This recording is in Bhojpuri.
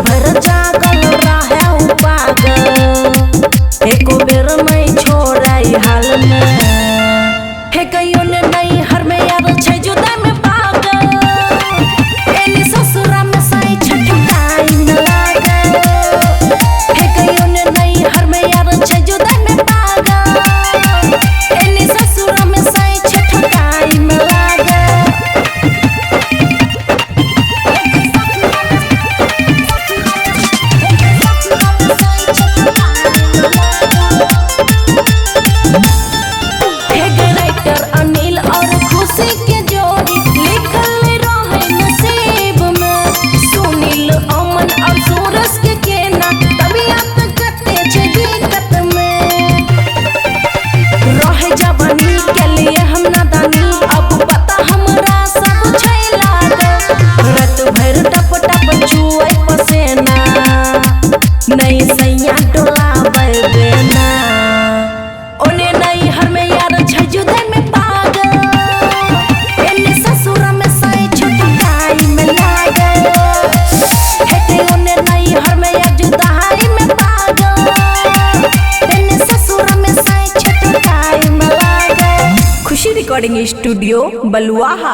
भर जागल रहे उ पागल एको बेर नहीं छोड़ाई हाल में हे कहियो ने नहीं हर में यार छै जुदा में पागल एनी ससुरा में साई छटकाई न लागे हे कहियो ने नहीं हर में यार छै जुदा में पागल एनी ससुरा में साई छटकाई न लागे अनिल और खुशी के जोड़ी लिखल रहे नसीब में सुनील अमन और सूरज के केना तबीयत कते छे दिक्कत में रहे जवानी के लिए हम नादानी अब पता हमरा सब छै लागल रात भर टप टप छुए पसेना नहीं सैया डोलाबै देना ओने नहीं हर में यार छै जुदा में खुशी रिकॉर्डिंग स्टूडियो बलुआहा।